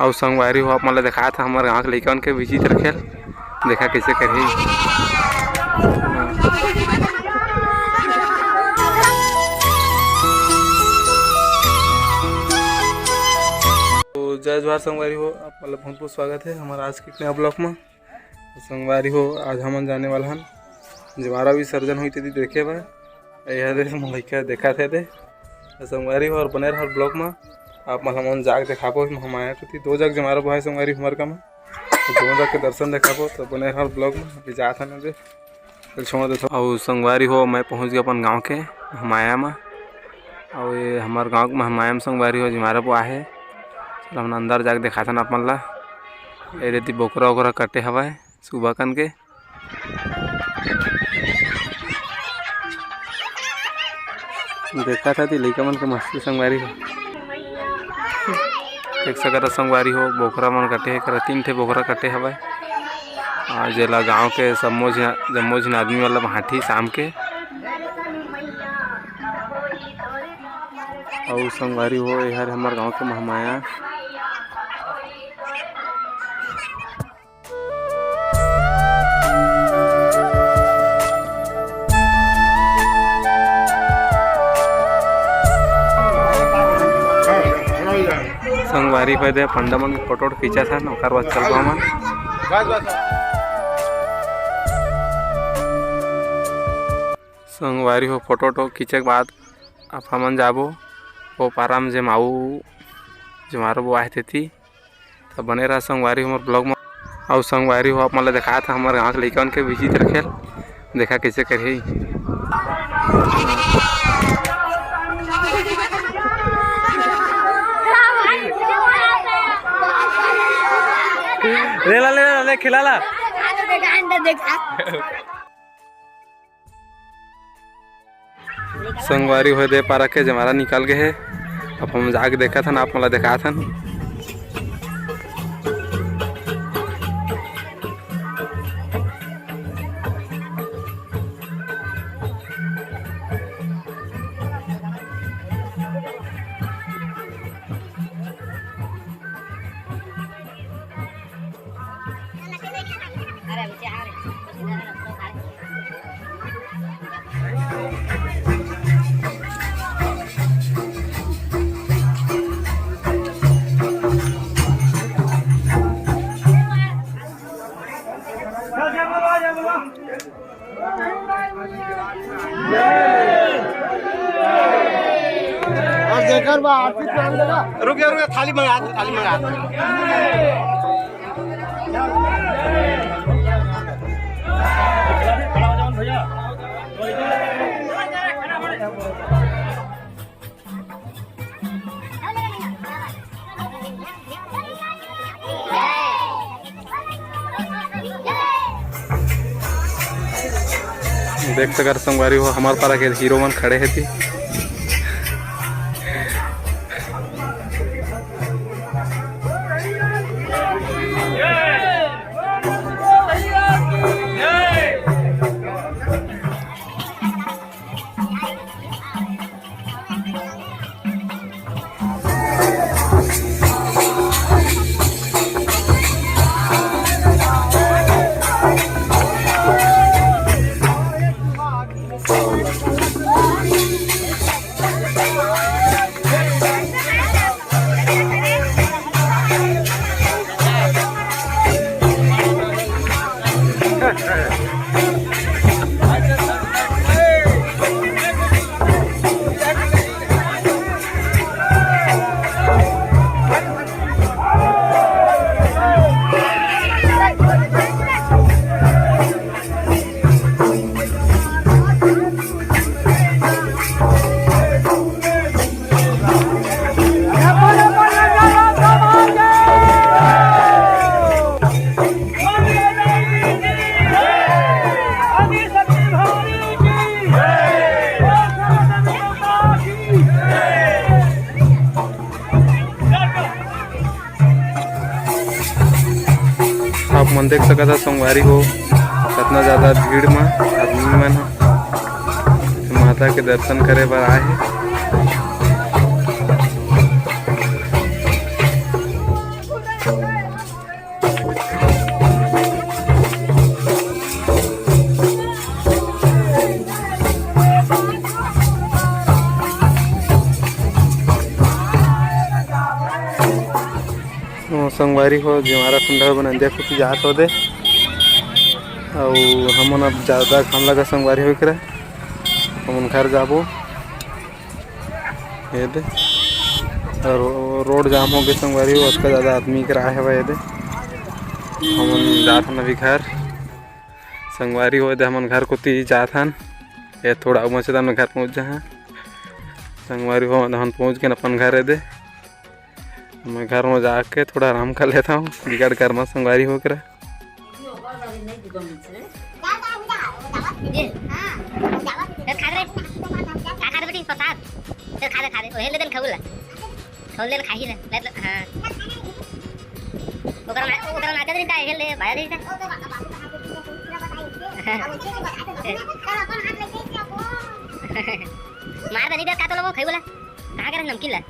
और संगवारी हो आप मतलब देखा था हमारे गाँव के लइकन के विचित्र खेल देखा कैसे करी। तो जय जवाहर संगवारी हो आप मतलब बहुत बहुत स्वागत है हमारा आज के नया ब्लॉग में। संगवारी हो आज हम जाने वाला हन जवारा विसर्जन हुई थी देखे बा यह लइका देखा थे संगवारी हो और बने रहा ब्लॉग में आप मतलब जाग देखाबो हम आया थी 2 जग जमारा भाई संगवारी हमार का में तो 2 जग के दर्शन देखाबो तो बने रहा ब्लॉग में अभी जाता ना दे छोड़ दे। और संगवारी हो मैं पहुंच गया अपन गांव के हमाया में और ये हमारे गांव में हमाया में संगवारी हो जमारा वो आहे चल हम अंदर जाके देखा था अपन ला ये रेती बोकरा वोकरा कटे हवा सुबह कन के देखा था थी लइका मन के मस्ती संगवारी हो देख सकता संगवारी हो बोकरा मन कटे है 3 ठे बोकरा कटे हवा जेला गांव के जम्मो झन आदमी वाला हाथी शाम के और संगवारी हो यार हमारे गांव के महमाया संगवारी हो दे पंडा मन फोटो खींचा था ओकर बाद चल मन संगवारी हो फोटो खींचे के बाद आप हमन जाबो वो पारा में जमाऊ जमारो वो आए थे तो बने रहा संगवारी हमारे ब्लॉग में। और संगवारी हो आप मतलब देखा था हमारे गाँव के लइकन के विचित्र खेल देखा कैसे करी। ले खिला ला संगवारी हो दे पारा के जमारा निकाल गए है अब हम जाके देखा था ना आप मतलब देखा था रुक जा थाली मंगा देख सकर संगवारी हो हमारे पारा के हीरो मन खड़े है थी आप मन देख सकता संगवारी हो कितना ज़्यादा भीड़ में आदमी मन माता के दर्शन करे बर आए हैं। संगवारी हो जमारा कुंडा बन अंजा कुछ जात हो दे और हमन अब ज़्यादा काम लगा संगवारी हो कर हम घर जाबो ये दे और रोड जाम हो गए संगवारी हो उसका ज़्यादा आदमी कर आए हुआ ये दे हमन जात हन अभी घर संगवारी हो दे हमन घर को ती जात हन ये थोड़ा मचेदा में घर पहुँच जा संगवारी हो हम पहुँच के अपन घर है दे मैं घर में जाके थोड़ा आराम कर लेता हूँ बिगाड़ कर मत संगवारी हो कर मार नहीं दे का तो लोग खाई बोला कहां करे नमकीन ला